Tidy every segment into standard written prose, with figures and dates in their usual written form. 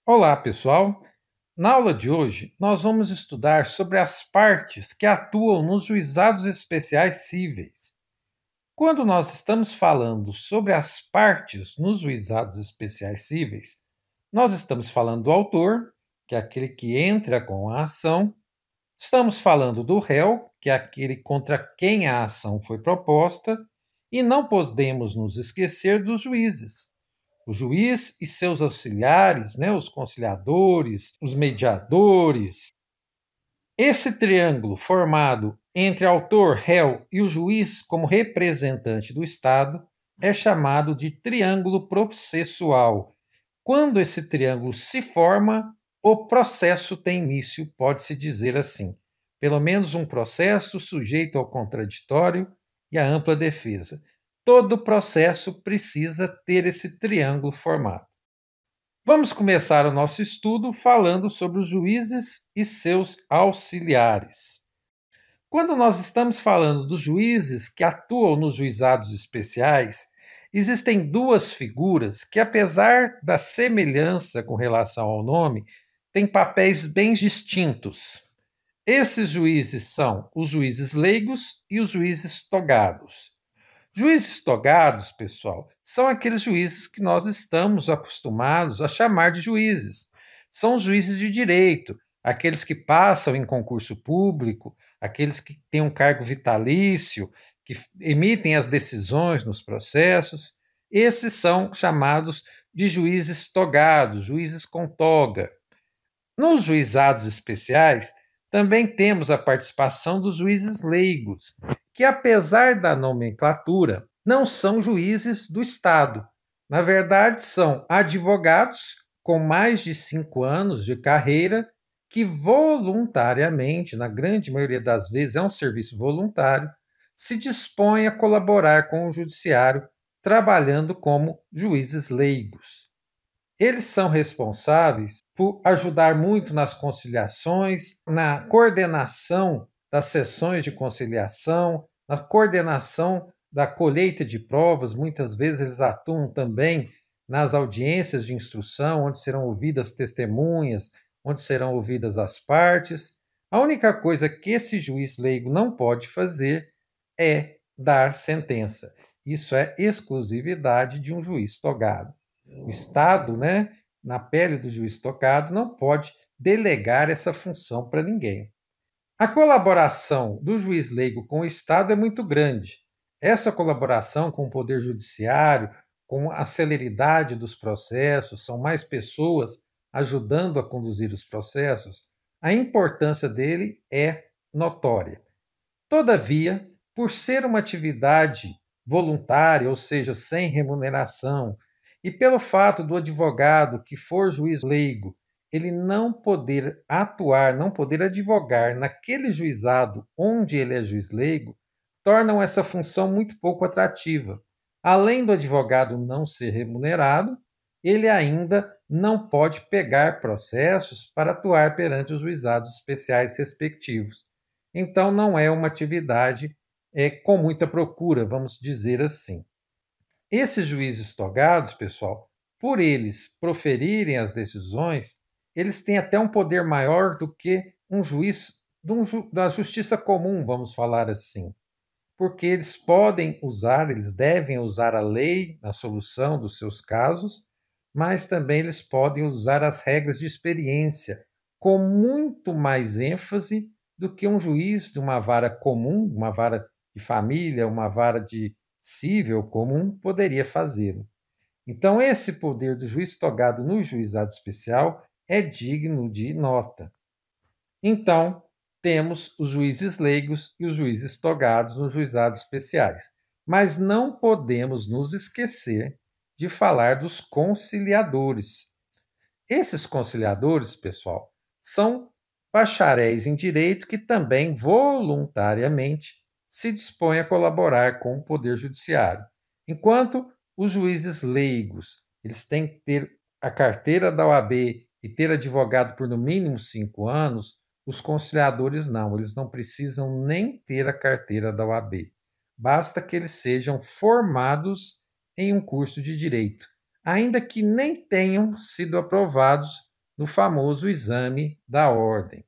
Olá, pessoal! Na aula de hoje, nós vamos estudar sobre as partes que atuam nos juizados especiais cíveis. Quando nós estamos falando sobre as partes nos juizados especiais cíveis, nós estamos falando do autor, que é aquele que entra com a ação, estamos falando do réu, que é aquele contra quem a ação foi proposta, e não podemos nos esquecer dos juízes. O juiz e seus auxiliares, né, os conciliadores, os mediadores. Esse triângulo formado entre autor, réu e o juiz como representante do Estado é chamado de triângulo processual. Quando esse triângulo se forma, o processo tem início, pode-se dizer assim. Pelo menos um processo sujeito ao contraditório e à ampla defesa. Todo processo precisa ter esse triângulo formado. Vamos começar o nosso estudo falando sobre os juízes e seus auxiliares. Quando nós estamos falando dos juízes que atuam nos juizados especiais, existem duas figuras que, apesar da semelhança com relação ao nome, têm papéis bem distintos. Esses juízes são os juízes leigos e os juízes togados. Juízes togados, pessoal, são aqueles juízes que nós estamos acostumados a chamar de juízes. São os juízes de direito, aqueles que passam em concurso público, aqueles que têm um cargo vitalício, que emitem as decisões nos processos. Esses são chamados de juízes togados, juízes com toga. Nos juizados especiais, também temos a participação dos juízes leigos, que, apesar da nomenclatura, não são juízes do Estado. Na verdade, são advogados com mais de 5 anos de carreira que voluntariamente, na grande maioria das vezes é um serviço voluntário, se dispõem a colaborar com o judiciário, trabalhando como juízes leigos. Eles são responsáveis por ajudar muito nas conciliações, na coordenação das sessões de conciliação, na coordenação da colheita de provas. Muitas vezes eles atuam também nas audiências de instrução, onde serão ouvidas testemunhas, onde serão ouvidas as partes. A única coisa que esse juiz leigo não pode fazer é dar sentença. Isso é exclusividade de um juiz togado. O Estado, né, na pele do juiz togado, não pode delegar essa função para ninguém. A colaboração do juiz leigo com o Estado é muito grande. Essa colaboração com o Poder Judiciário, com a celeridade dos processos, são mais pessoas ajudando a conduzir os processos, a importância dele é notória. Todavia, por ser uma atividade voluntária, ou seja, sem remuneração, e pelo fato do advogado que for juiz leigo, ele não poder atuar, não poder advogar naquele juizado onde ele é juiz leigo, tornam essa função muito pouco atrativa. Além do advogado não ser remunerado, ele ainda não pode pegar processos para atuar perante os juizados especiais respectivos. Então, não é uma atividade com muita procura, vamos dizer assim. Esses juízes togados, pessoal, por eles proferirem as decisões, eles têm até um poder maior do que um juiz da justiça comum, vamos falar assim. Porque eles podem usar, eles devem usar a lei na solução dos seus casos, mas também eles podem usar as regras de experiência com muito mais ênfase do que um juiz de uma vara comum, uma vara de família, uma vara de cível comum poderia fazê-lo. Então, esse poder do juiz togado no juizado especial é digno de nota. Então, temos os juízes leigos e os juízes togados nos juizados especiais. Mas não podemos nos esquecer de falar dos conciliadores. Esses conciliadores, pessoal, são bacharéis em direito que também voluntariamente se dispõem a colaborar com o Poder Judiciário. Enquanto os juízes leigos, eles têm que ter a carteira da OAB e ter advogado por no mínimo 5 anos, os conciliadores não, eles não precisam nem ter a carteira da OAB. Basta que eles sejam formados em um curso de direito, ainda que nem tenham sido aprovados no famoso exame da ordem.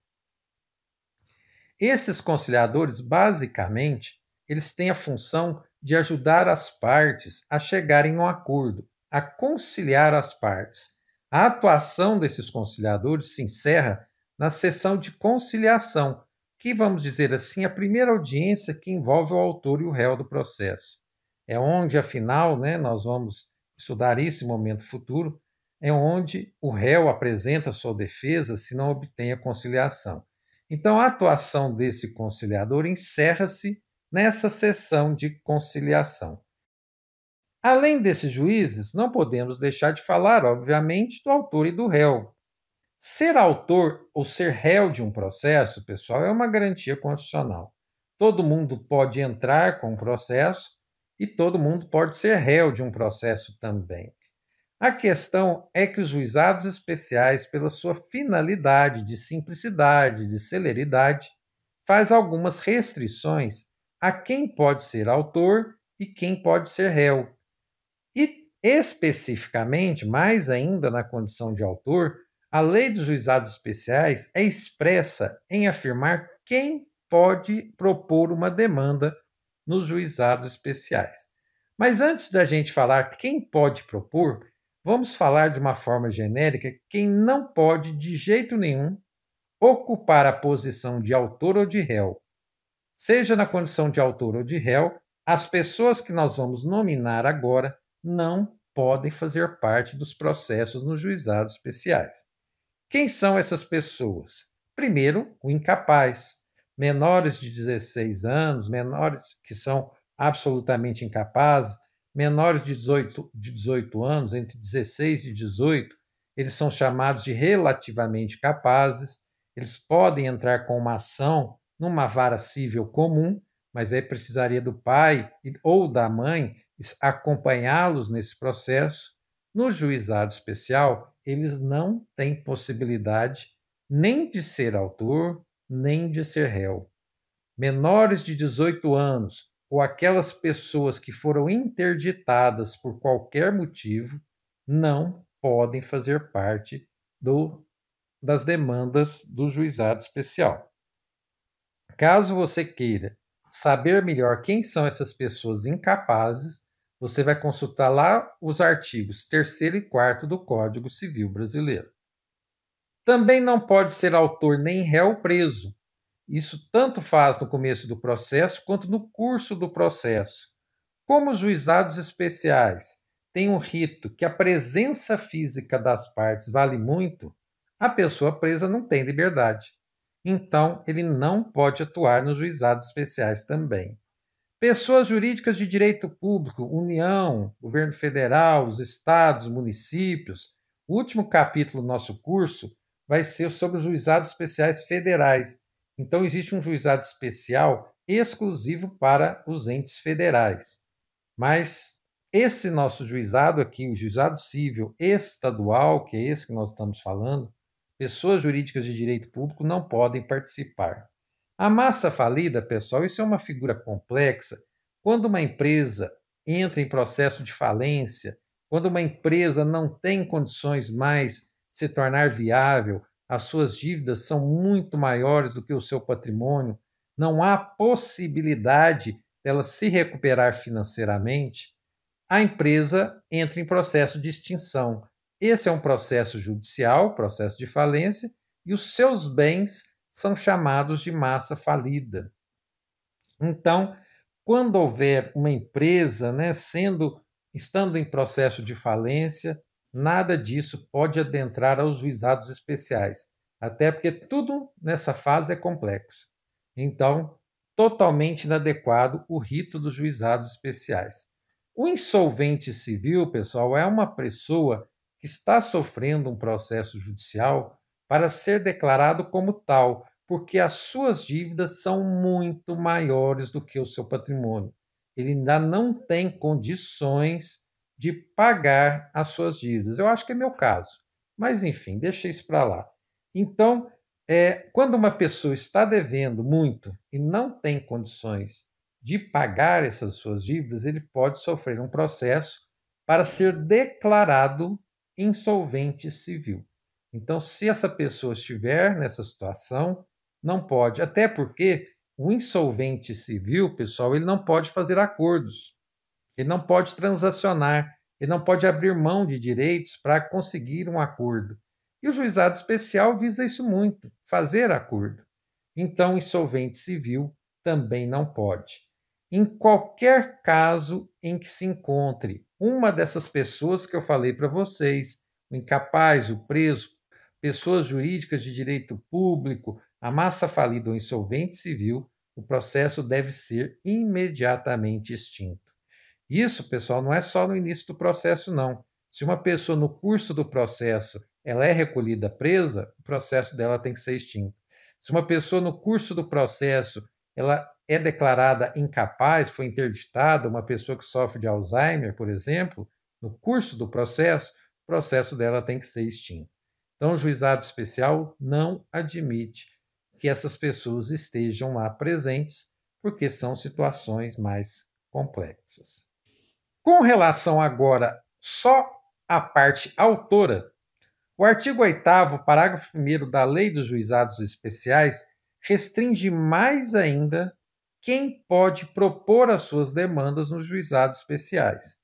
Esses conciliadores, basicamente, eles têm a função de ajudar as partes a chegarem a um acordo, a conciliar as partes. A atuação desses conciliadores se encerra na sessão de conciliação, que, vamos dizer assim, é a primeira audiência que envolve o autor e o réu do processo. É onde, afinal, nós vamos estudar isso em momento futuro, é onde o réu apresenta sua defesa se não obtém a conciliação. Então, a atuação desse conciliador encerra-se nessa sessão de conciliação. Além desses juízes, não podemos deixar de falar, obviamente, do autor e do réu. Ser autor ou ser réu de um processo, pessoal, é uma garantia constitucional. Todo mundo pode entrar com um processo e todo mundo pode ser réu de um processo também. A questão é que os juizados especiais, pela sua finalidade de simplicidade, de celeridade, faz algumas restrições a quem pode ser autor e quem pode ser réu. E, especificamente, mais ainda na condição de autor, a lei dos juizados especiais é expressa em afirmar quem pode propor uma demanda nos juizados especiais. Mas antes da gente falar quem pode propor, vamos falar de uma forma genérica quem não pode, de jeito nenhum, ocupar a posição de autor ou de réu. Seja na condição de autor ou de réu, as pessoas que nós vamos nominar agora não podem fazer parte dos processos nos juizados especiais. Quem são essas pessoas? Primeiro, o incapaz. Menores de 16 anos, menores que são absolutamente incapazes, menores de 18 anos, entre 16 e 18, eles são chamados de relativamente capazes. Eles podem entrar com uma ação numa vara civil comum, mas aí precisaria do pai ou da mãe acompanhá-los nesse processo. No juizado especial, eles não têm possibilidade nem de ser autor, nem de ser réu. Menores de 18 anos ou aquelas pessoas que foram interditadas por qualquer motivo não podem fazer parte das demandas do juizado especial. Caso você queira saber melhor quem são essas pessoas incapazes, você vai consultar lá os artigos 3º e 4º do Código Civil Brasileiro. Também não pode ser autor nem réu preso. Isso tanto faz no começo do processo quanto no curso do processo. Como os juizados especiais têm um rito que a presença física das partes vale muito, a pessoa presa não tem liberdade. Então, ele não pode atuar nos juizados especiais também. Pessoas jurídicas de direito público, União, Governo Federal, os estados, municípios. O último capítulo do nosso curso vai ser sobre os juizados especiais federais. Então, existe um juizado especial exclusivo para os entes federais. Mas esse nosso juizado aqui, o juizado civil estadual, que é esse que nós estamos falando, pessoas jurídicas de direito público não podem participar. A massa falida, pessoal, isso é uma figura complexa. Quando uma empresa entra em processo de falência, quando uma empresa não tem condições mais de se tornar viável, as suas dívidas são muito maiores do que o seu patrimônio, não há possibilidade dela se recuperar financeiramente, a empresa entra em processo de extinção. Esse é um processo judicial, processo de falência, e os seus bens são chamados de massa falida. Então, quando houver uma empresa, estando em processo de falência, nada disso pode adentrar aos juizados especiais, até porque tudo nessa fase é complexo. Então, totalmente inadequado o rito dos juizados especiais. O insolvente civil, pessoal, é uma pessoa que está sofrendo um processo judicial para ser declarado como tal, porque as suas dívidas são muito maiores do que o seu patrimônio. Ele ainda não tem condições de pagar as suas dívidas. Eu acho que é meu caso, mas enfim, deixa isso para lá. Então, quando uma pessoa está devendo muito e não tem condições de pagar essas suas dívidas, ele pode sofrer um processo para ser declarado insolvente civil. Então, se essa pessoa estiver nessa situação, não pode. Até porque o insolvente civil, pessoal, ele não pode fazer acordos, ele não pode transacionar, ele não pode abrir mão de direitos para conseguir um acordo. E o juizado especial visa isso muito, fazer acordo. Então, o insolvente civil também não pode. Em qualquer caso em que se encontre uma dessas pessoas que eu falei para vocês, o incapaz, o preso, pessoas jurídicas de direito público, a massa falida ou insolvente civil, o processo deve ser imediatamente extinto. Isso, pessoal, não é só no início do processo, não. Se uma pessoa no curso do processo ela é recolhida presa, o processo dela tem que ser extinto. Se uma pessoa no curso do processo ela é declarada incapaz, foi interditada, uma pessoa que sofre de Alzheimer, por exemplo, no curso do processo, o processo dela tem que ser extinto. Então, o juizado especial não admite que essas pessoas estejam lá presentes, porque são situações mais complexas. Com relação agora só à parte autora, o artigo 8º, parágrafo 1º da Lei dos Juizados Especiais restringe mais ainda quem pode propor as suas demandas nos juizados especiais.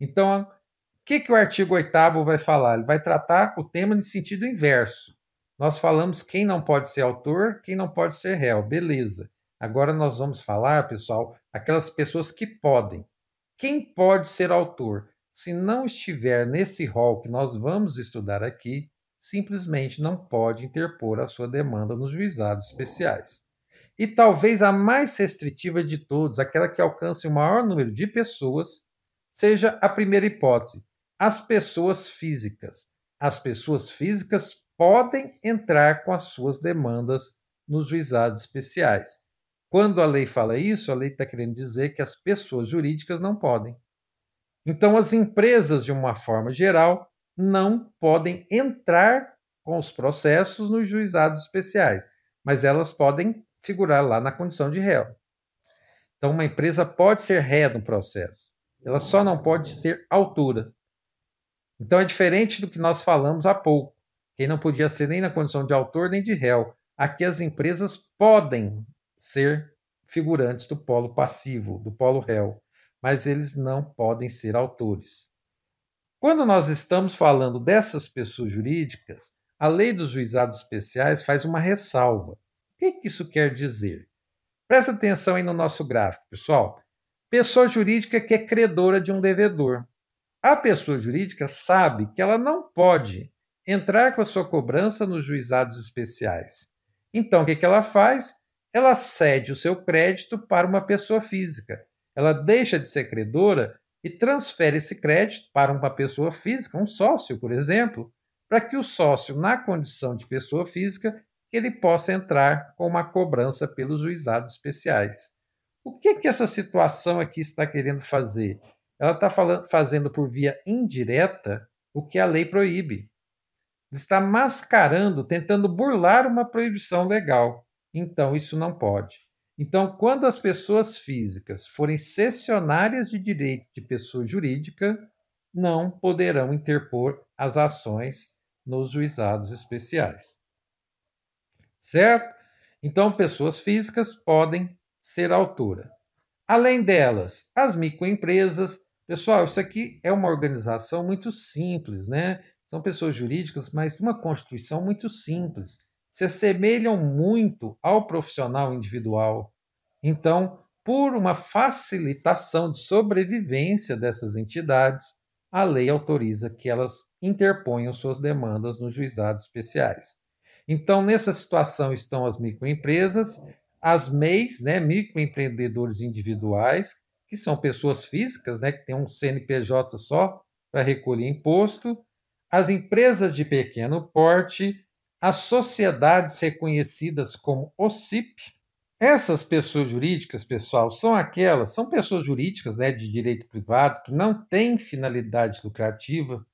Então, o que o artigo 8º vai falar? Ele vai tratar o tema em sentido inverso. Nós falamos quem não pode ser autor, quem não pode ser réu, beleza. Agora nós vamos falar, pessoal, aquelas pessoas que podem. Quem pode ser autor? Se não estiver nesse rol que nós vamos estudar aqui, simplesmente não pode interpor a sua demanda nos juizados especiais. E talvez a mais restritiva de todos, aquela que alcance o maior número de pessoas, seja a primeira hipótese, as pessoas físicas. As pessoas físicas podem entrar com as suas demandas nos juizados especiais. Quando a lei fala isso, a lei está querendo dizer que as pessoas jurídicas não podem. Então, as empresas, de uma forma geral, não podem entrar com os processos nos juizados especiais, mas elas podem figurar lá na condição de réu. Então, uma empresa pode ser ré no processo, ela só não pode ser autora. Então, é diferente do que nós falamos há pouco, que não podia ser nem na condição de autor nem de réu. Aqui as empresas podem ser figurantes do polo passivo, do polo réu, mas eles não podem ser autores. Quando nós estamos falando dessas pessoas jurídicas, a lei dos juizados especiais faz uma ressalva. O que isso quer dizer? Presta atenção aí no nosso gráfico, pessoal. Pessoa jurídica que é credora de um devedor. A pessoa jurídica sabe que ela não pode entrar com a sua cobrança nos juizados especiais. Então, o que ela faz? Ela cede o seu crédito para uma pessoa física. Ela deixa de ser credora e transfere esse crédito para uma pessoa física, um sócio, por exemplo, para que o sócio, na condição de pessoa física, que ele possa entrar com uma cobrança pelos juizados especiais. O que essa situação aqui está querendo fazer? Ela está fazendo por via indireta o que a lei proíbe. Está mascarando, tentando burlar uma proibição legal. Então, isso não pode. Então, quando as pessoas físicas forem cessionárias de direito de pessoa jurídica, não poderão interpor as ações nos juizados especiais. Certo? Então, pessoas físicas podem ser autora. Além delas, as microempresas. Pessoal, isso aqui é uma organização muito simples, né? São pessoas jurídicas, mas de uma constituição muito simples. Se assemelham muito ao profissional individual. Então, por uma facilitação de sobrevivência dessas entidades, a lei autoriza que elas interponham suas demandas nos juizados especiais. Então, nessa situação estão as microempresas, as MEIs, né, microempreendedores individuais, que são pessoas físicas, né, que têm um CNPJ só para recolher imposto, as empresas de pequeno porte, as sociedades reconhecidas como OCIP. Essas pessoas jurídicas, pessoal, são pessoas jurídicas, né, de direito privado que não têm finalidade lucrativa,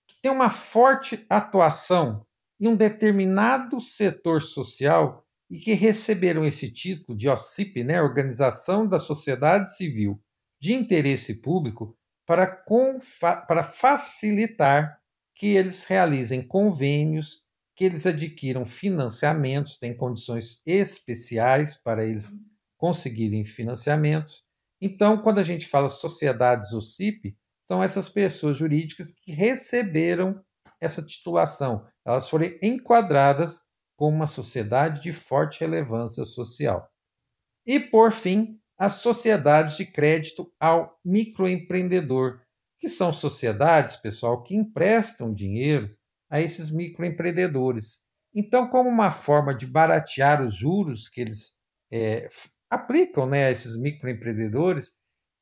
que têm uma forte atuação em um determinado setor social e que receberam esse título de OCIP, né, Organização da Sociedade Civil de Interesse Público, para facilitar que eles realizem convênios, que eles adquiram financiamentos, têm condições especiais para eles conseguirem financiamentos. Então, quando a gente fala sociedades OCIP, são essas pessoas jurídicas que receberam essa titulação. Elas foram enquadradas como uma sociedade de forte relevância social. E, por fim, as sociedades de crédito ao microempreendedor, que são sociedades, pessoal, que emprestam dinheiro a esses microempreendedores. Então, como uma forma de baratear os juros que eles aplicam, né, a esses microempreendedores,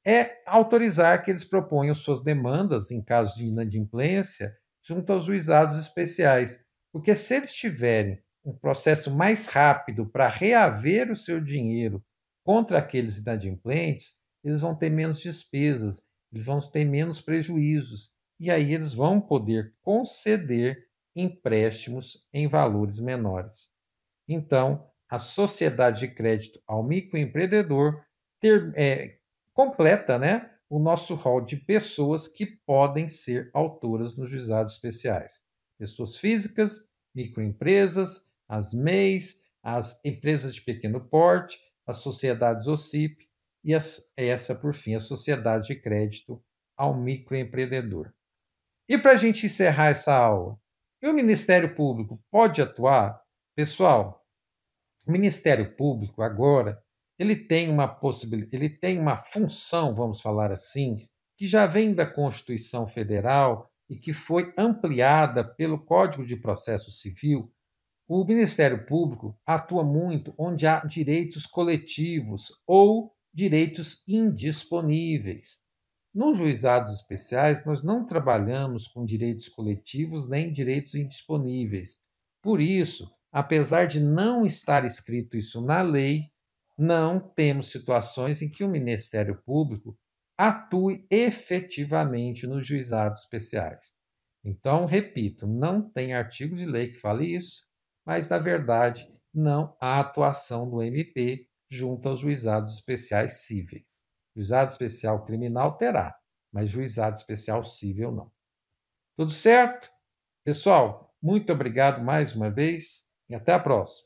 é autorizar que eles proponham suas demandas, em caso de inadimplência, junto aos juizados especiais. Porque se eles tiverem um processo mais rápido para reaver o seu dinheiro contra aqueles inadimplentes, eles vão ter menos despesas, eles vão ter menos prejuízos, e aí eles vão poder conceder empréstimos em valores menores. Então, a sociedade de crédito ao microempreendedor completa, né, o nosso rol de pessoas que podem ser autoras nos juizados especiais. Pessoas físicas, microempresas, as MEIs, as empresas de pequeno porte, as sociedades OCIP e essa, por fim, a sociedade de crédito ao microempreendedor. E para a gente encerrar essa aula, e o Ministério Público pode atuar? Pessoal, o Ministério Público agora ele tem uma possibilidade, ele tem uma função, vamos falar assim, que já vem da Constituição Federal e que foi ampliada pelo Código de Processo Civil. O Ministério Público atua muito onde há direitos coletivos ou direitos indisponíveis. Nos juizados especiais, nós não trabalhamos com direitos coletivos nem direitos indisponíveis. Por isso, apesar de não estar escrito isso na lei, não temos situações em que o Ministério Público atue efetivamente nos juizados especiais. Então, repito, não tem artigo de lei que fale isso, mas, na verdade, não há atuação do MP junto aos juizados especiais cíveis. Juizado especial criminal terá, mas juizado especial cível não. Tudo certo? Pessoal, muito obrigado mais uma vez e até a próxima.